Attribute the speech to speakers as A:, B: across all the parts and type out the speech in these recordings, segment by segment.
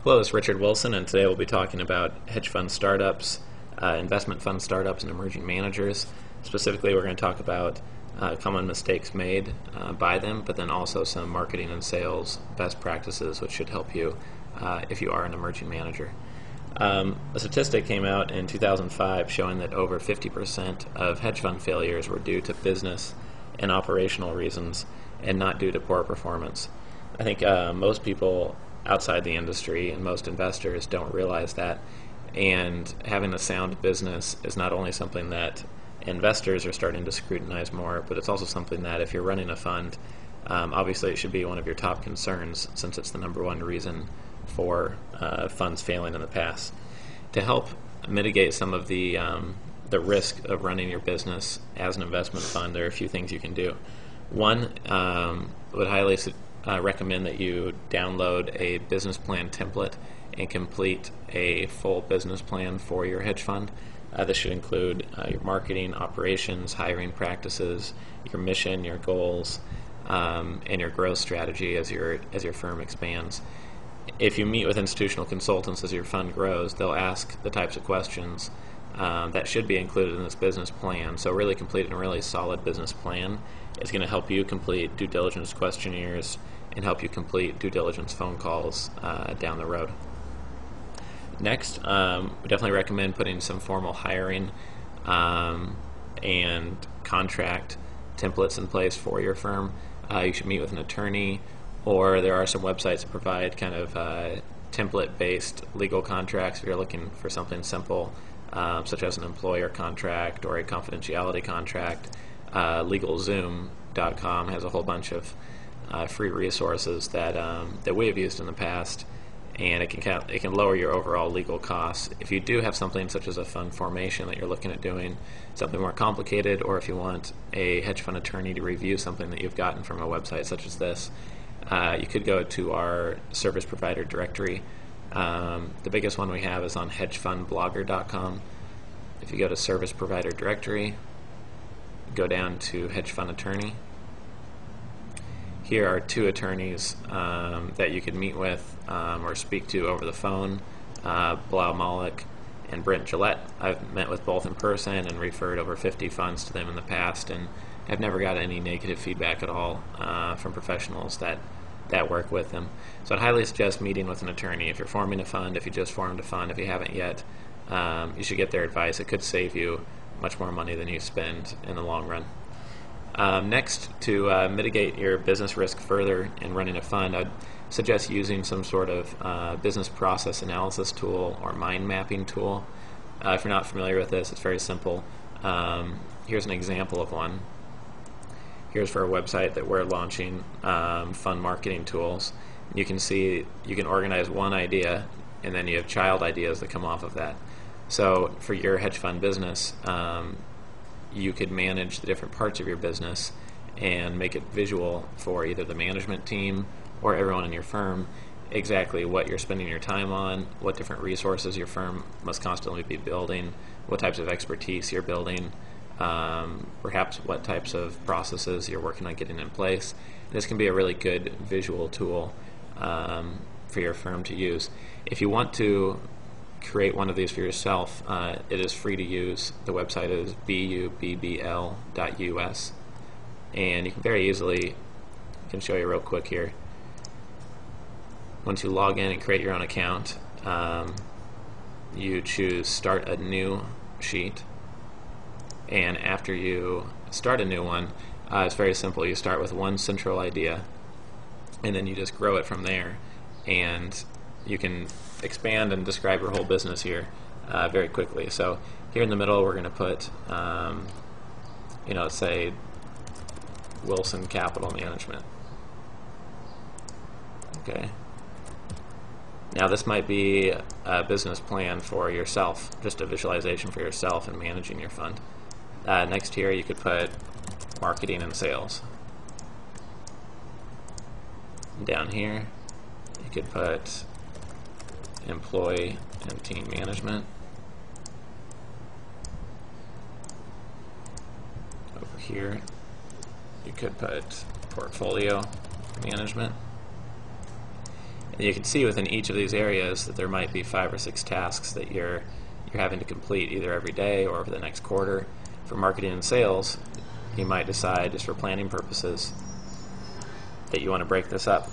A: Hello, this is Richard Wilson, and today we'll be talking about hedge fund startups, investment fund startups, and emerging managers. Specifically, we're going to talk about common mistakes made by them, but then also some marketing and sales best practices which should help you if you are an emerging manager. A statistic came out in 2005 showing that over 50% of hedge fund failures were due to business and operational reasons and not due to poor performance. I think most people outside the industry and most investors don't realize that, and having a sound business is not only something that investors are starting to scrutinize more, but it's also something that if you're running a fund, obviously it should be one of your top concerns since it's the number one reason for funds failing in the past. To help mitigate some of the risk of running your business as an investment fund, there are a few things you can do. One, would highly recommend that you download a business plan template and complete a full business plan for your hedge fund. This should include your marketing, operations, hiring practices, your mission, your goals, and your growth strategy as your firm expands. If you meet with institutional consultants as your fund grows, they'll ask the types of questions that should be included in this business plan. So really completing a really solid business plan is going to help you complete due diligence questionnaires and help you complete due diligence phone calls down the road. Next, we definitely recommend putting some formal hiring and contract templates in place for your firm. You should meet with an attorney, or there are some websites that provide kind of template-based legal contracts if you're looking for something simple, such as an employer contract or a confidentiality contract. LegalZoom.com has a whole bunch of free resources that we have used in the past, and it can lower your overall legal costs. If you do have something such as a fund formation that you're looking at doing, something more complicated, or if you want a hedge fund attorney to review something that you've gotten from a website such as this, you could go to our service provider directory. The biggest one we have is on hedgefundblogger.com. If you go to service provider directory, go down to hedge fund attorney. Here are two attorneys that you could meet with or speak to over the phone, Blau Malik and Brent Gillette. I've met with both in person and referred over 50 funds to them in the past, and I've never got any negative feedback at all from professionals that work with them. So I'd highly suggest meeting with an attorney. If you're forming a fund, if you just formed a fund, if you haven't yet, you should get their advice. It could save you much more money than you spend in the long run. Next, to mitigate your business risk further in running a fund, I'd suggest using some sort of business process analysis tool or mind mapping tool. If you're not familiar with this, it's very simple. Here's an example of one. Here's for a website that we're launching, fund marketing tools. You can see you can organize one idea, and then you have child ideas that come off of that. So for your hedge fund business, you could manage the different parts of your business and make it visual for either the management team or everyone in your firm, exactly what you're spending your time on, what different resources your firm must constantly be building, what types of expertise you're building, perhaps what types of processes you're working on getting in place. This can be a really good visual tool for your firm to use. If you want to create one of these for yourself, it is free to use. The website is bubbl.us, and you can very easily, I can show you real quick here. Once you log in and create your own account, you choose Start a New Sheet, and after you start a new one, it's very simple. You start with one central idea, and then you just grow it from there, and you can expand and describe your whole business here very quickly. So here in the middle, we're going to put, let's say Wilson Capital Management. Okay. Now this might be a business plan for yourself, just a visualization for yourself and managing your fund. Next here, you could put marketing and sales. Down here, you could put employee and team management. Over here, you could put portfolio management. And you can see within each of these areas that there might be 5 or 6 tasks that you're having to complete either every day or over the next quarter. For marketing and sales, you might decide, just for planning purposes, that you want to break this up.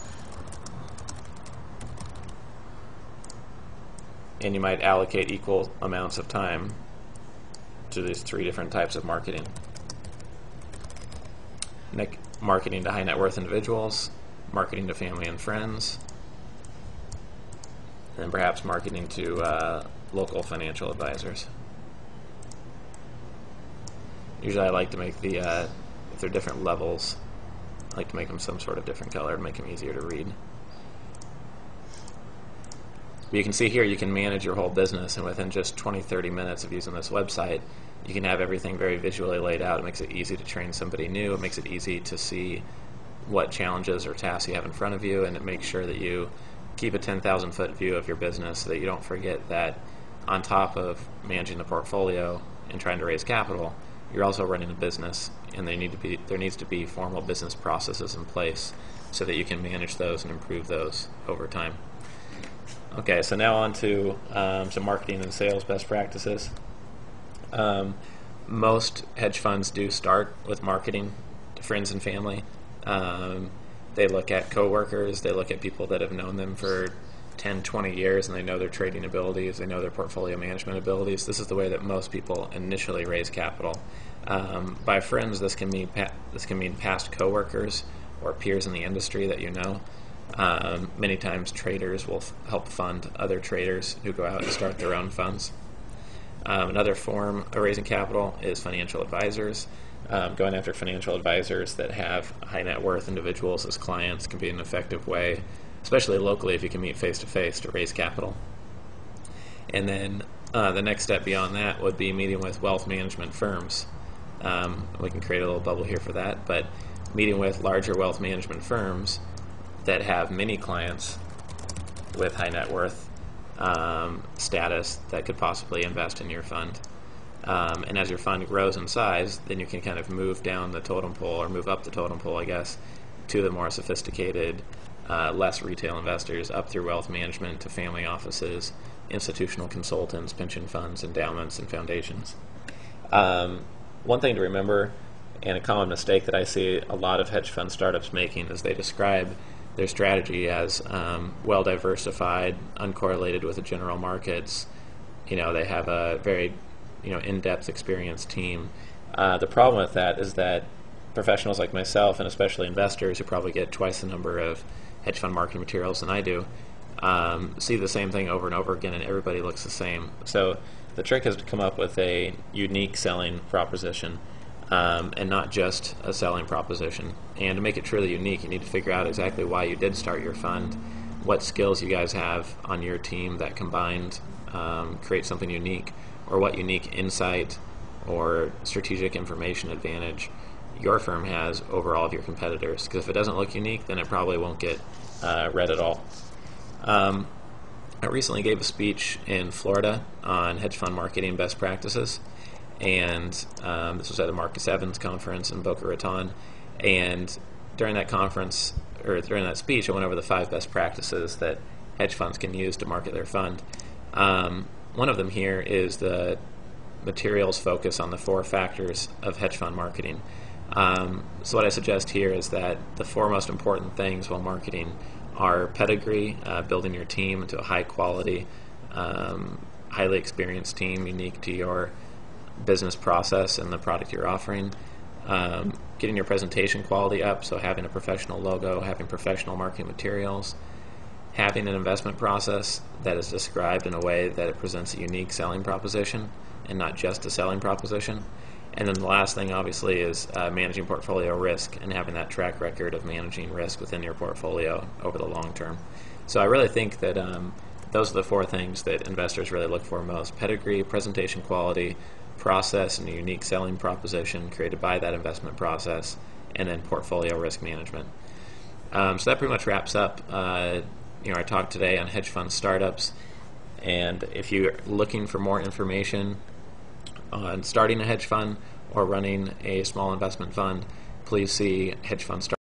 A: And you might allocate equal amounts of time to these 3 different types of marketing. Marketing to high net worth individuals, marketing to family and friends, and perhaps marketing to local financial advisors. Usually I like to make the, if they're different levels, I like to make them some sort of different color to make them easier to read. But you can see here you can manage your whole business, and within just 20-30 minutes of using this website, you can have everything very visually laid out. It makes it easy to train somebody new. It makes it easy to see what challenges or tasks you have in front of you, and it makes sure that you keep a 10,000-foot view of your business so that you don't forget that on top of managing the portfolio and trying to raise capital, you're also running a business, and there needs to be formal business processes in place so that you can manage those and improve those over time. Okay, so now on to some marketing and sales best practices. Most hedge funds do start with marketing to friends and family. They look at coworkers, they look at people that have known them for 10, 20 years, and they know their trading abilities, they know their portfolio management abilities. This is the way that most people initially raise capital. By friends, this can mean past coworkers or peers in the industry that you know. Many times traders will help fund other traders who go out and start their own funds. Another form of raising capital is financial advisors. Going after financial advisors that have high net worth individuals as clients can be an effective way, especially locally if you can meet face to face, to raise capital. And then the next step beyond that would be meeting with wealth management firms. We can create a little bubble here for that, but meeting with larger wealth management firms that have many clients with high net worth status that could possibly invest in your fund. And as your fund grows in size, then you can kind of move down the totem pole, or move up the totem pole, I guess, to the more sophisticated, less retail investors, up through wealth management to family offices, institutional consultants, pension funds, endowments, and foundations. One thing to remember, and a common mistake that I see a lot of hedge fund startups making, is they describe their strategy as well diversified, uncorrelated with the general markets. They have a very in-depth, experienced team. The problem with that is that professionals like myself, and especially investors who probably get twice the number of hedge fund marketing materials than I do, see the same thing over and over again, and everybody looks the same. So the trick is to come up with a unique selling proposition, and not just a selling proposition. And to make it truly unique, you need to figure out exactly why you did start your fund, what skills you guys have on your team that combined create something unique, or what unique insight or strategic information advantage your firm has over all of your competitors. Because if it doesn't look unique, then it probably won't get read at all. I recently gave a speech in Florida on hedge fund marketing best practices, and this was at a Marcus Evans conference in Boca Raton. And during that conference, or during that speech, I went over the 5 best practices that hedge funds can use to market their fund. One of them here is the materials focus on the 4 factors of hedge fund marketing. So what I suggest here is that the 4 most important things while marketing are pedigree, building your team into a high quality, highly experienced team unique to your business process and the product you're offering, getting your presentation quality up, so having a professional logo, having professional marketing materials, having an investment process that is described in a way that it presents a unique selling proposition and not just a selling proposition. And then the last thing, obviously, is managing portfolio risk and having that track record of managing risk within your portfolio over the long term. So I really think that those are the 4 things that investors really look for most: pedigree, presentation quality, process, and a unique selling proposition created by that investment process, and then portfolio risk management. So that pretty much wraps up I talked today on hedge fund startups. And if you're looking for more information on starting a hedge fund or running a small investment fund, please see Hedge Fund Startups.